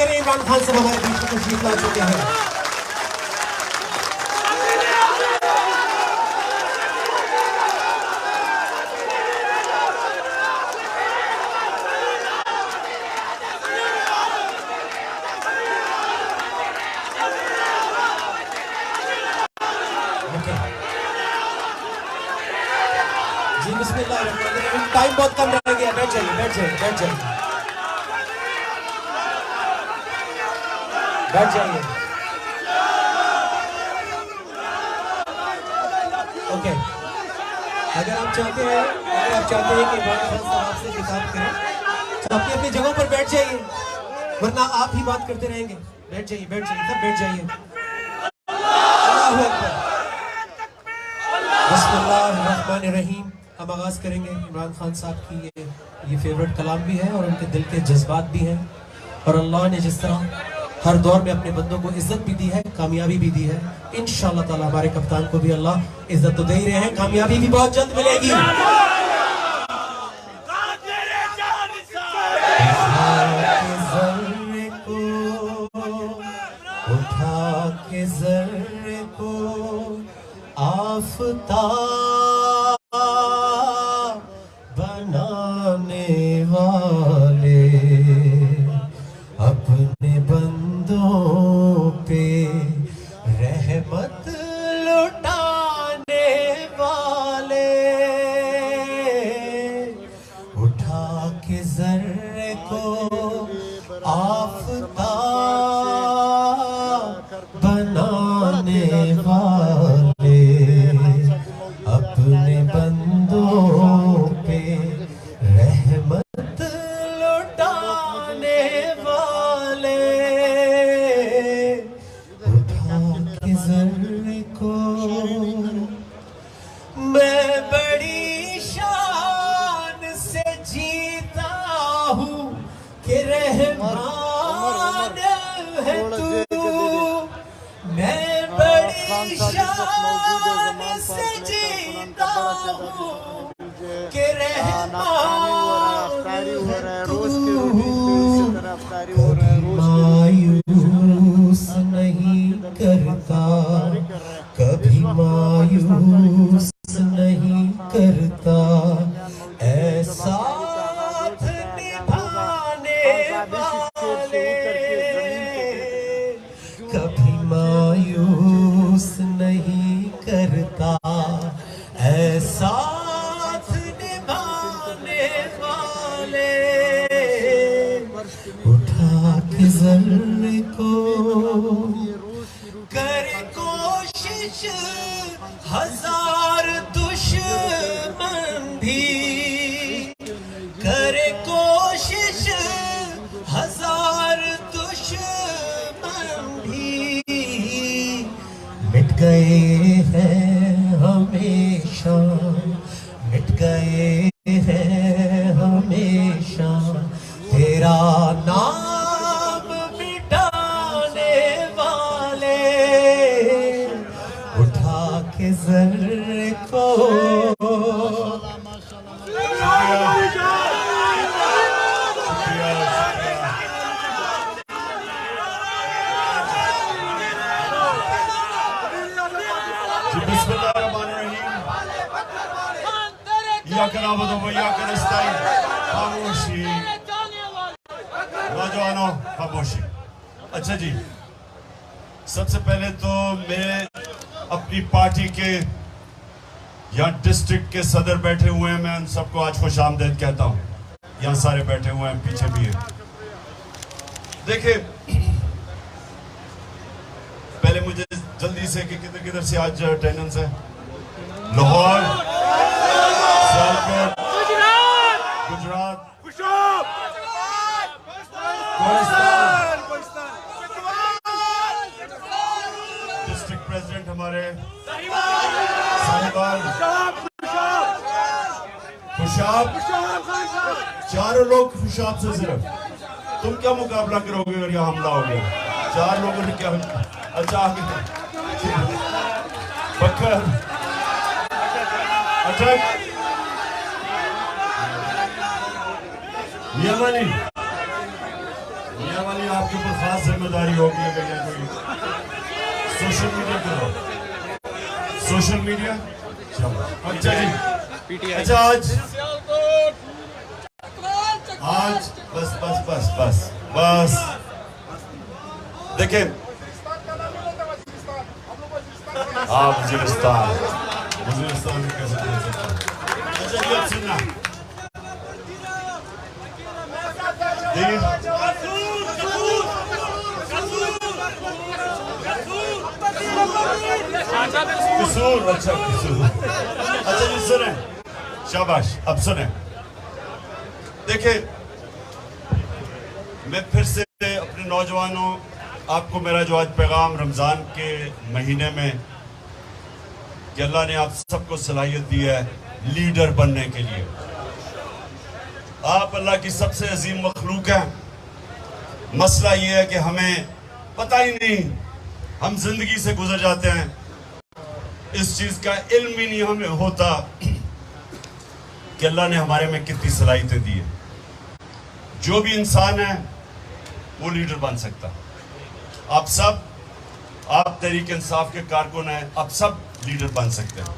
کریں عمران خان صاحب ہمارے بیچ میں تشریف لا چکے ہیں. جی بسم اللہ الرحمن الرحیم. ٹائم بہت کم رہ گیا. بیٹھ جائیے بیٹھ جائیے بیٹھ جائیے بیٹھ جائیے. اوکے, اگر آپ چاہتے ہیں کہ عمران خان صاحب آپ سے خطاب کریں تو اپنی اپنی جگہوں پر بیٹھ جائیے, ورنہ آپ ہی بات کرتے رہیں گے. بیٹھ جائیے سب بیٹھ جائیے. اللہ اکبر. بسم اللہ الرحمن الرحیم. ہم آغاز کریں گے. عمران خان صاحب کی یہ فیوریٹ کلام بھی ہے اور ان کے دل کے جذبات بھی ہیں, اور اللہ نے جس طرح ہر دور میں اپنے بندوں کو عزت بھی دی ہے, کامیابی بھی دی ہے, انشاءاللہ تعالی ہمارے کپتان کو بھی اللہ عزت تو دے ہی رہے ہیں, کامیابی بھی بہت جلد ملے گی. اٹھا کے ذرے کو آفتاب بنانے والے, اپنے بندوں پہ رحمت لٹانے والے, اٹھا کے ذرے کو آفتاب بنانے والے, اپنے بندوں پہ رحمت لٹانے والے, اٹھا کے ذرے کو. میں بڑی شان سے جیتا ہوں کہ رحمان ہے تو, میں بڑی شان سے جیتا ہوں کہ رحمان ہے تو, مایوس نہیں کرتا, کبھی مایوس نہیں کرتا, اے ساتھ نبھانے والے, کبھی مایوس نہیں کرتا, اے ساتھ نبھانے والے, اٹھا کے ذرے کو کر کوشش ہزار دشمن بھی, کرے کوشش ہزار دشمن بھی, مٹ گئے ہیں ہمیشہ, مٹ گئے ہیں ہمیشہ, تیرا نام مٹانے والے, اٹھا کے ذرے کو. بسم اللہ الرحمن الرحیم. ایاک نعبد و ایاک نستعین. خاموشی نوجوانوں, خاموشی. اچھا جی, سب سے پہلے تو میں اپنی پارٹی کے یہاں ڈسٹرکٹ کے صدر بیٹھے ہوئے ہیں, میں ان سب کو آج خوش آمدید کہتا ہوں. یہاں سارے بیٹھے ہوئے ہیں, پیچھے بھی ہیں. دیکھیں, پہلے مجھے جلدی سے کہ کدھر سے آج اٹینڈنس ہے. لاہور, سیالکوٹ, گجرات, ڈسٹرکٹ پریزیڈنٹ ہمارے صاحبان, خوشاب, چاروں لوگ خوشاب سے صرف. تم کیا مقابلہ کرو گے اگر یہاں حملہ ہو گیا؟ چار لوگوں نے کیا. اچھا آگے بکر, اٹک, یمنی, یہ والی آپ کے اوپر خاص ذمہ داری ہوگی اگر یہ کوئی سوشل میڈیا کرو. سوشل میڈیا اچھا جی. اچھا آج بس دیکھیں آپ وزیرستان میں کیسے بول سکتا ہوں. اچھا جی اب سننا قصور. اچھا جی سنیں, شاباش. اب سنیں, دیکھیں میں پھر سے اپنے نوجوانوں, آپ کو میرا جو آج پیغام رمضان کے مہینے میں کہ اللہ نے آپ سب کو صلاحیت دی ہے لیڈر بننے کے لیے. آپ اللہ کی سب سے عظیم مخلوق ہیں. مسئلہ یہ ہے کہ ہمیں پتہ ہی نہیں, ہم زندگی سے گزر جاتے ہیں, اس چیز کا علم ہی نہیں ہمیں ہوتا کہ اللہ نے ہمارے میں کتنی صلاحیتیں دی ہیں. جو بھی انسان ہے وہ لیڈر بن سکتا. آپ سب, آپ تحریک انصاف کے کارکن ہیں, آپ سب لیڈر بن سکتے ہیں.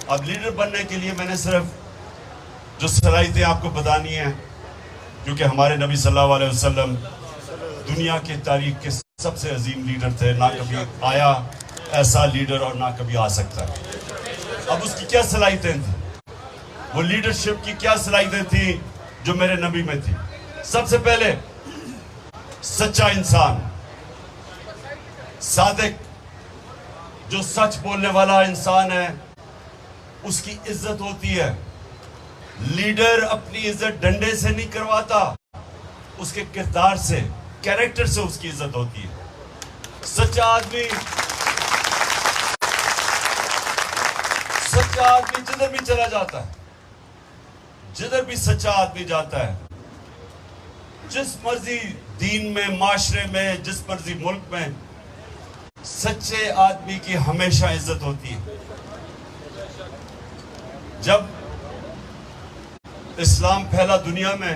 اب لیڈر بننے کے لیے میں نے صرف جو صلاحیتیں آپ کو بتانی ہیں, کیونکہ ہمارے نبی صلی اللہ علیہ وسلم دنیا کی تاریخ کے سب سے عظیم لیڈر تھے. نہ کبھی آیا ایسا لیڈر اور نہ کبھی آ سکتا ہے. اب اس کی کیا صلاحیتیں تھیں, وہ لیڈرشپ کی کیا صلاحیتیں تھیں جو میرے نبی میں تھی. سب سے پہلے سچا انسان, صادق, جو سچ بولنے والا انسان ہے اس کی عزت ہوتی ہے. لیڈر اپنی عزت ڈنڈے سے نہیں کرواتا, اس کے کردار سے, کیریکٹر سے اس کی عزت ہوتی ہے. سچا آدمی جدھر بھی چلا جاتا ہے, جدھر بھی سچا آدمی جاتا ہے, جس مرضی دین میں, معاشرے میں, جس مرضی ملک میں, سچے آدمی کی ہمیشہ عزت ہوتی ہے. جب اسلام پھیلا دنیا میں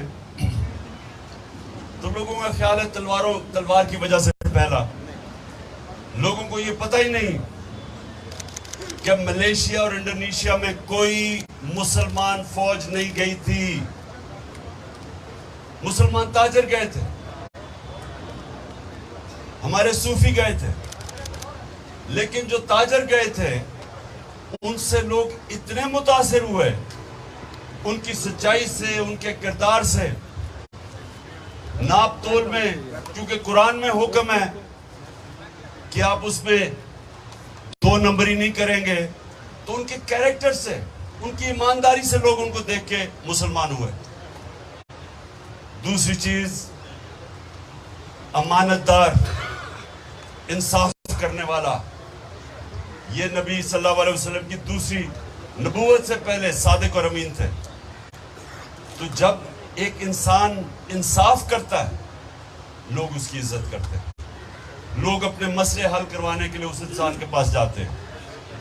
تو لوگوں کا خیال ہے تلوار کی وجہ سے پھیلا. لوگوں کو یہ پتہ ہی نہیں کہ ملیشیا اور انڈونیشیا میں کوئی مسلمان فوج نہیں گئی تھی. مسلمان تاجر گئے تھے, ہمارے صوفی گئے تھے, لیکن جو تاجر گئے تھے ان سے لوگ اتنے متاثر ہوئے ان کی سچائی سے, ان کے کردار سے. ناپ تول میں, کیونکہ قرآن میں حکم ہے کہ آپ اس میں 2 نمبری نہیں کریں گے, تو ان کے کیریکٹر سے, ان کی ایمانداری سے لوگ ان کو دیکھ کے مسلمان ہوئے. دوسری چیز امانت دار, انصاف کرنے والا. یہ نبی صلی اللہ علیہ وسلم کی دوسری نبوت سے پہلے صادق اور امین تھے. تو جب ایک انسان انصاف کرتا ہے لوگ اس کی عزت کرتے ہیں. لوگ اپنے مسئلے حل کروانے کے لیے اس انسان کے پاس جاتے ہیں.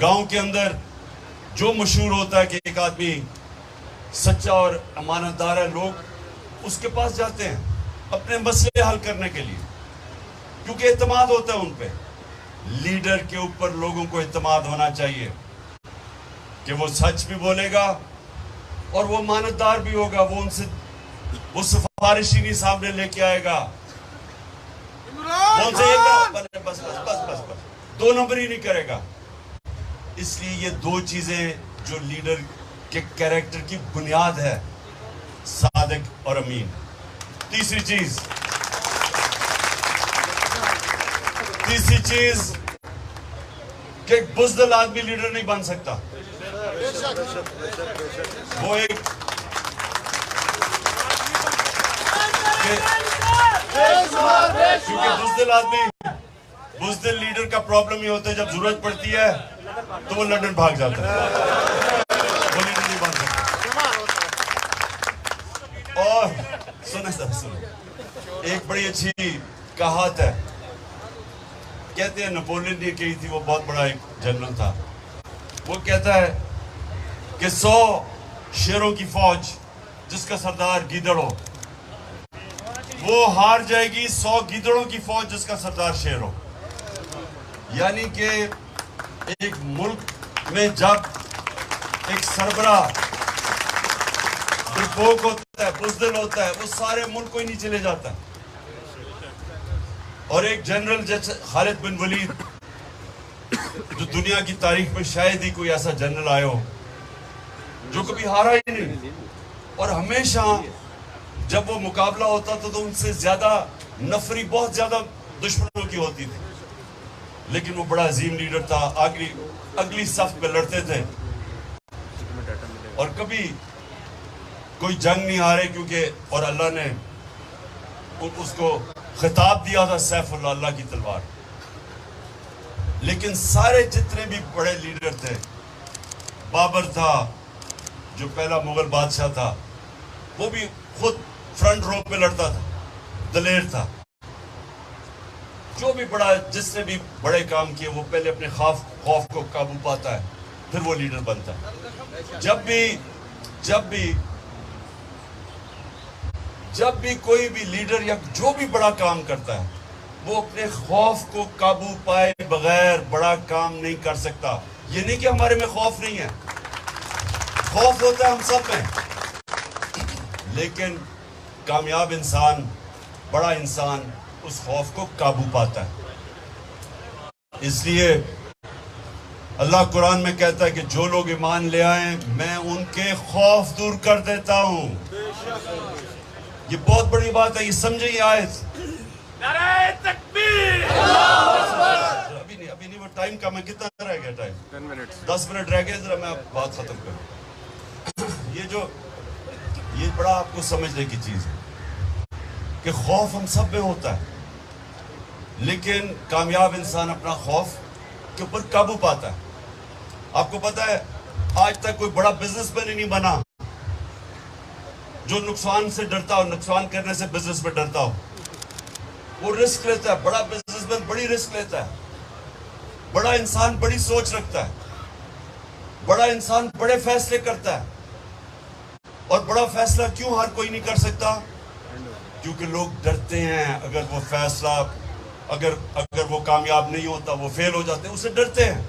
گاؤں کے اندر جو مشہور ہوتا ہے کہ ایک آدمی سچا اور امانت دار ہے, لوگ اس کے پاس جاتے ہیں اپنے مسئلے حل کرنے کے لیے, کیونکہ اعتماد ہوتا ہے ان پہ. لیڈر کے اوپر لوگوں کو اعتماد ہونا چاہیے کہ وہ سچ بھی بولے گا اور وہ امانت دار بھی ہوگا. وہ ان سے وہ سفارش ہی نہیں سامنے لے کے آئے گا, وہ ان سے بس 2 نمبر ہی نہیں کرے گا. اس لیے یہ 2 چیزیں جو لیڈر کے کیریکٹر کی بنیاد ہے, صادق اور امین. تیسری چیز کہ ایک بزدل آدمی لیڈر نہیں بن سکتا. وہ ایک کیونکہ بزدل لیڈر کا پرابلم یہ ہوتا ہے جب ضرورت پڑتی ہے تو وہ لندن بھاگ جاتا ہے, وہ لیڈر نہیں بن سکتا. اور سنیں, ایک بڑی اچھی کہات ہے, کہتے ہیں نپولین نے کہی تھی, وہ بہت بڑا ایک جنرل تھا. وہ کہتا ہے کہ 100 شیروں کی فوج جس کا سردار گیدڑ ہو, وہ ہار جائے گی 100 گیدڑوں کی فوج جس کا سردار شیر ہو. یعنی کہ ایک ملک میں جب ایک سربراہ ڈرپوک ہوتا ہے, بزدل ہوتا ہے, وہ سارے ملک کو ہی نیچے لے جاتا ہے. اور ایک جنرل جیسے خالد بن ولید, جو دنیا کی تاریخ میں شاید ہی کوئی ایسا جنرل آیا ہو جو کبھی ہارا ہی نہیں, اور ہمیشہ جب وہ مقابلہ ہوتا تھا تو ان سے زیادہ نفری بہت زیادہ دشمنوں کی ہوتی تھی, لیکن وہ بڑا عظیم لیڈر تھا. اگلی صف پہ لڑتے تھے اور کبھی کوئی جنگ نہیں ہارے, کیونکہ اور اللہ نے اس کو خطاب دیا تھا سیف اللہ, اللہ کی تلوار. لیکن سارے جتنے بھی بڑے لیڈر تھے, بابر تھا جو پہلا مغل بادشاہ تھا, وہ بھی خود فرنٹ رو پہ لڑتا تھا, دلیر تھا. جو بھی بڑا, جس نے بھی بڑے کام کیے, وہ پہلے اپنے خوف کو قابو پاتا ہے, پھر وہ لیڈر بنتا ہے. جب بھی کوئی بھی لیڈر یا جو بھی بڑا کام کرتا ہے, وہ اپنے خوف کو قابو پائے بغیر بڑا کام نہیں کر سکتا. یہ نہیں کہ ہمارے میں خوف نہیں ہے, خوف ہوتا ہے ہم سب میں, لیکن کامیاب انسان, بڑا انسان اس خوف کو قابو پاتا ہے. اس لیے اللہ قرآن میں کہتا ہے کہ جو لوگ ایمان لے آئیں میں ان کے خوف دور کر دیتا ہوں. یہ بہت بڑی بات ہے, یہ سمجھے یہ آیت. نعرہ تکبیر! ابھی نہیں, وہ ٹائم کا میں کتنا رہ گیا, ٹائم 10 منٹ رہ گئے, ذرا میں بات ختم کروں. یہ بڑا آپ کو سمجھنے کی چیز ہے کہ خوف ہم سب میں ہوتا ہے, لیکن کامیاب انسان اپنا خوف کے اوپر قابو پاتا ہے. آپ کو پتا ہے آج تک کوئی بڑا بزنس مین ہی نہیں بنا جو نقصان سے ڈرتا ہو, نقصان کرنے سے بزنس میں ڈرتا ہو. وہ رسک لیتا ہے, بڑا بزنس مین بڑی رسک لیتا ہے, بڑا انسان بڑی سوچ رکھتا ہے, بڑا انسان بڑے فیصلے کرتا ہے. اور بڑا فیصلہ کیوں ہر کوئی نہیں کر سکتا؟ کیونکہ لوگ ڈرتے ہیں. اگر وہ فیصلہ اگر وہ کامیاب نہیں ہوتا, وہ فیل ہو جاتے ہیں, اسے ڈرتے ہیں.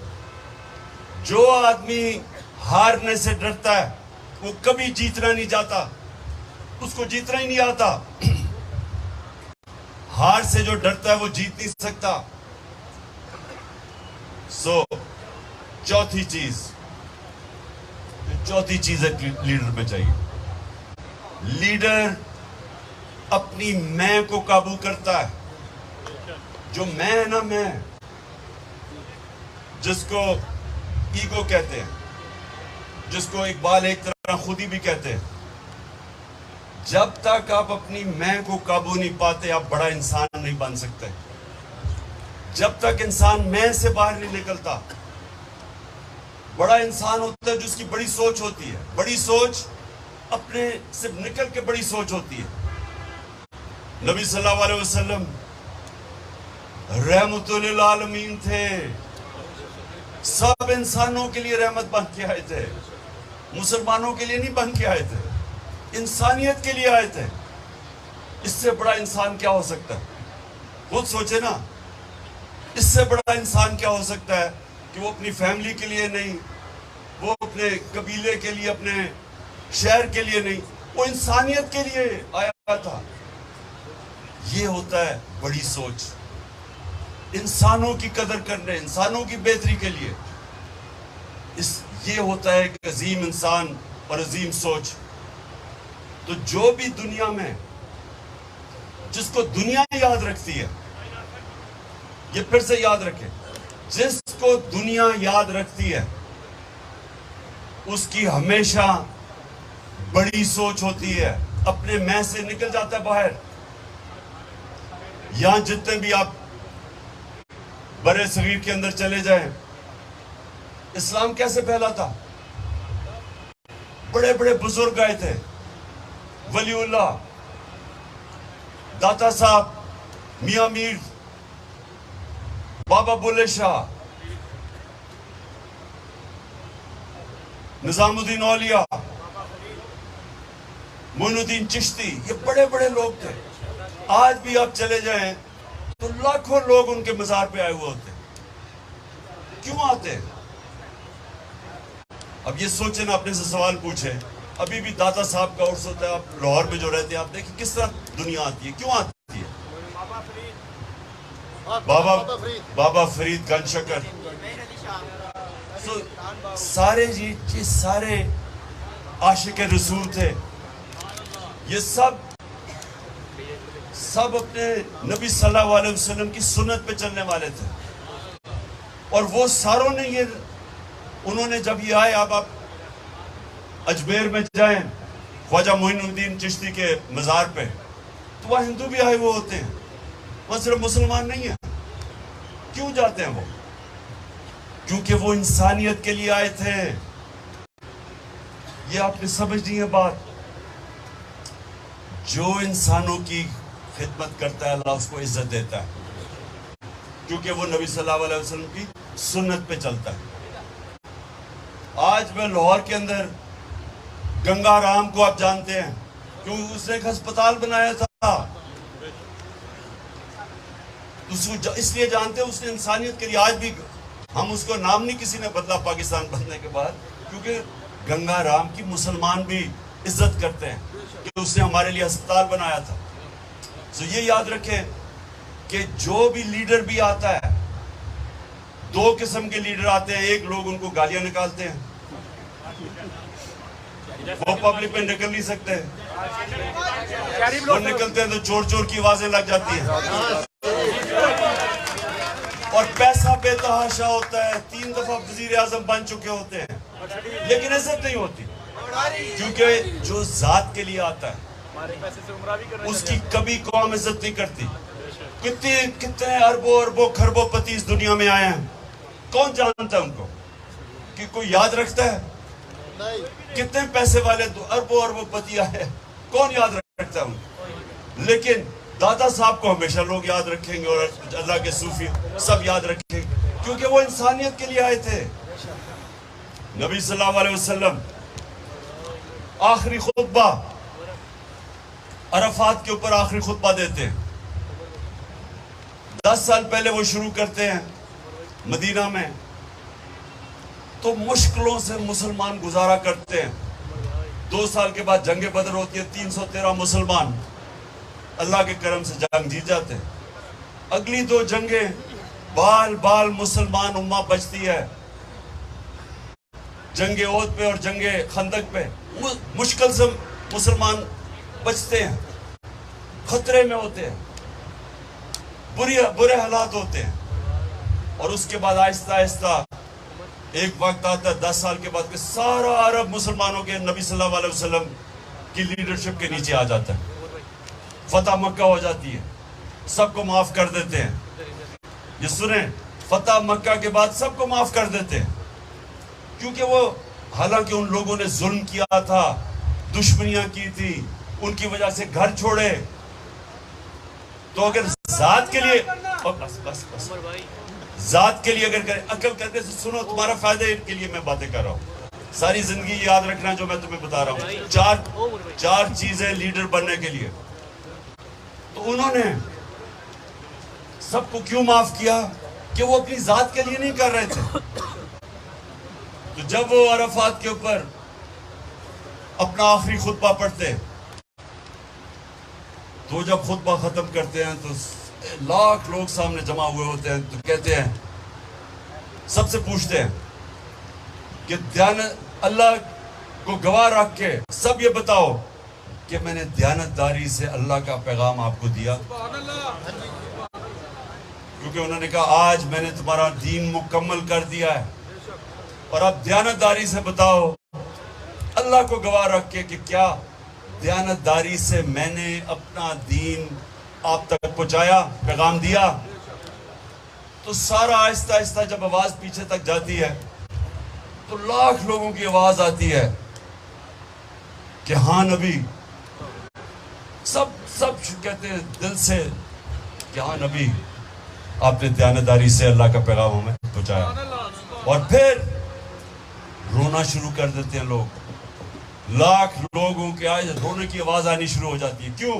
جو آدمی ہارنے سے ڈرتا ہے وہ کبھی جیتنا نہیں چاہتا, اس کو جیتنا ہی نہیں آتا. ہار سے جو ڈرتا ہے وہ جیت نہیں سکتا. چوتھی چیز ہے لیڈر میں چاہیے. لیڈر اپنی میں کو قابو کرتا ہے. جو میں ہے نا, میں جس کو ایگو کہتے ہیں, جس کو اقبال ایک طرح خودی بھی کہتے ہیں, جب تک آپ اپنی میں کو قابو نہیں پاتے آپ بڑا انسان نہیں بن سکتے. جب تک انسان میں سے باہر نہیں نکلتا, بڑا انسان ہوتا ہے جس کی بڑی سوچ ہوتی ہے. بڑی سوچ اپنے سے نکل کے بڑی سوچ ہوتی ہے. نبی صلی اللہ علیہ وسلم رحمت للعالمین تھے, سب انسانوں کے لیے رحمت بن کے آئے تھے. مسلمانوں کے لیے نہیں بن کے آئے تھے, انسانیت کے لیے آئے تھے. اس سے بڑا انسان کیا ہو سکتا ہے؟ خود سوچے نا, اس سے بڑا انسان کیا ہو سکتا ہے کہ وہ اپنی فیملی کے لیے نہیں, وہ اپنے قبیلے کے لیے, اپنے شہر کے لیے نہیں, وہ انسانیت کے لیے آیا تھا. یہ ہوتا ہے بڑی سوچ, انسانوں کی قدر کرنے, انسانوں کی بہتری کے لیے. یہ ہوتا ہے ایک عظیم انسان اور عظیم سوچ. تو جو بھی دنیا میں, جس کو دنیا یاد رکھتی ہے, یہ پھر سے یاد رکھیں, جس کو دنیا یاد رکھتی ہے اس کی ہمیشہ بڑی سوچ ہوتی ہے, اپنے میں سے نکل جاتا ہے باہر. یہاں جتنے بھی آپ برے صغیر کے اندر چلے جائیں, اسلام کیسے پھیلا تھا؟ بڑے بڑے بزرگ آئے تھے, ولی اللہ, داتا صاحب, میاں میر, بابا بلے شاہ, نظام الدین اولیاء, معین الدین چشتی, یہ بڑے بڑے لوگ تھے. آج بھی آپ چلے جائیں تو لاکھوں لوگ ان کے مزار پہ آئے ہوئے ہوتے ہیں. کیوں آتے ہیں؟ اب یہ سوچیں نا، اپنے سے سوال پوچھیں. ابھی بھی داتا صاحب کا عرس ہوتا ہے، آپ لاہور میں جو رہتے ہیں آپ دیکھیں کس طرح دنیا آتی ہے. کیوں آتی ہے؟ بابا فرید گن شکر، سارے یہ سارے عاشق رسول تھے. یہ سب اپنے نبی صلی اللہ علیہ وسلم کی سنت پہ چلنے والے تھے. اور وہ ساروں نے انہوں نے جب یہ آئے، اب آپ اجمیر میں جائیں خواجہ معین الدین چشتی کے مزار پہ، تو وہاں ہندو بھی آئے ہوئے ہوتے ہیں، وہاں صرف مسلمان نہیں ہیں. کیوں جاتے ہیں وہ؟ کیونکہ وہ انسانیت کے لیے آئے تھے. یہ آپ نے سمجھنی ہے بات. جو انسانوں کی خدمت کرتا ہے اللہ اس کو عزت دیتا ہے، کیونکہ وہ نبی صلی اللہ علیہ وسلم کی سنت پہ چلتا ہے. آج میں لاہور کے اندر گنگا رام کو آپ جانتے ہیں، کیونکہ اس نے ایک ہسپتال بنایا تھا. اس لیے جانتے ہیں اس نے انسانیت کے لیے. آج بھی ہم اس کو نام نہیں کسی نے بدلا پاکستان بننے کے بعد، کیونکہ گنگا رام کی مسلمان بھی عزت کرتے ہیں کہ اس نے ہمارے لیے ہسپتال بنایا تھا. تو یہ یاد رکھیں کہ جو بھی لیڈر بھی آتا ہے، دو قسم کے لیڈر آتے ہیں. ایک لوگ ان کو گالیاں نکالتے ہیں، وہ پبلک پہ نکل نہیں سکتے، وہ نکلتے ہیں تو چور چور کی آوازیں لگ جاتی ہیں. اور پیسہ بے تحاشا ہوتا ہے، 3 دفعہ وزیر اعظم بن چکے ہوتے ہیں، لیکن عزت نہیں ہوتی. کیونکہ جو ذات کے لیے آتا ہے اس کی کبھی قوم عزت نہیں کرتی. کتنے اربوں خربوں پتی اس دنیا میں آئے ہیں، کون جانتا ہے ان کو؟ کہ کوئی یاد رکھتا ہے؟ کتنے پیسے والے اربوں پتی آئے ہیں، کون یاد رکھتا ہے ان کو؟ لیکن دادا صاحب کو ہمیشہ لوگ یاد رکھیں گے، اور اللہ کے صوفی سب یاد رکھیں گے، کیونکہ وہ انسانیت کے لیے آئے تھے. نبی صلی اللہ علیہ وسلم آخری خطبہ عرفات کے اوپر آخری خطبہ دیتے ہیں. 10 سال پہلے وہ شروع کرتے ہیں مدینہ میں، تو مشکلوں سے مسلمان گزارا کرتے ہیں. 2 سال کے بعد جنگ بدر ہوتی ہے، 313 مسلمان اللہ کے کرم سے جنگ جیت جاتے ہیں. اگلی 2 جنگیں بال مسلمان امہ بچتی ہے. جنگ احد پہ اور جنگ خندق پہ مشکل سے مسلمان بچتے ہیں، خطرے میں ہوتے ہیں، برے حالات ہوتے ہیں. اور اس کے بعد آہستہ آہستہ ایک وقت آتا ہے 10 سال کے بعد کہ سارا عرب مسلمانوں کے نبی صلی اللہ علیہ وسلم کی لیڈرشپ کے نیچے آ جاتا ہے. فتح مکہ ہو جاتی ہے، سب کو معاف کر دیتے ہیں. یہ سنیں، فتح مکہ کے بعد سب کو معاف کر دیتے ہیں، کیونکہ وہ حالانکہ ان لوگوں نے ظلم کیا تھا، دشمنیاں کی تھی، ان کی وجہ سے گھر چھوڑے. تو اگر ذات کے لیے ذات کے لیے اگر کریں، عقل کر کے سنو، تمہارا فائدہ کے لیے میں باتیں کر رہا ہوں. ساری زندگی یاد رکھنا جو میں تمہیں بتا رہا ہوں. چار چیزیں لیڈر بننے کے لیے. تو انہوں نے سب کو کیوں معاف کیا؟ کہ وہ اپنی ذات کے لیے نہیں کر رہے تھے. تو جب وہ عرفات کے اوپر اپنا آخری خطبہ پڑھتے، تو جب خطبہ ختم کرتے ہیں تو لاکھ لوگ سامنے جمع ہوئے ہوتے ہیں. تو کہتے ہیں، سب سے پوچھتے ہیں کہ اللہ کو گواہ رکھ کے سب یہ بتاؤ کہ میں نے دیانتداری سے اللہ کا پیغام آپ کو دیا. کیونکہ انہوں نے کہا آج میں نے تمہارا دین مکمل کر دیا ہے، اور اب دیانتداری سے بتاؤ اللہ کو گواہ رکھ کے کہ کیا دیانتداری سے میں نے اپنا دین آپ تک پہنچایا، پیغام دیا. تو سارا آہستہ آہستہ جب آواز پیچھے تک جاتی ہے تو لاکھ لوگوں کی آواز آتی ہے کہ ہاں نبی. سب کہتے ہیں دل سے کہ ہاں نبی، آپ نے دیانتداری سے اللہ کا پیغام ہمیں پہنچایا. اور پھر رونا شروع کر دیتے ہیں لوگ. لاکھ لوگوں کے آج رونے کی آواز آنی شروع ہو جاتی ہے. کیوں؟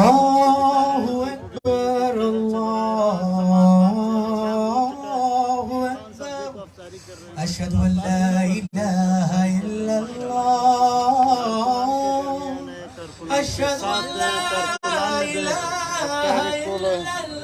Allahu Akbar, Allahu Akbar. Ashhadu an la ilaha illallah. Ashhadu an la ilaha illallah.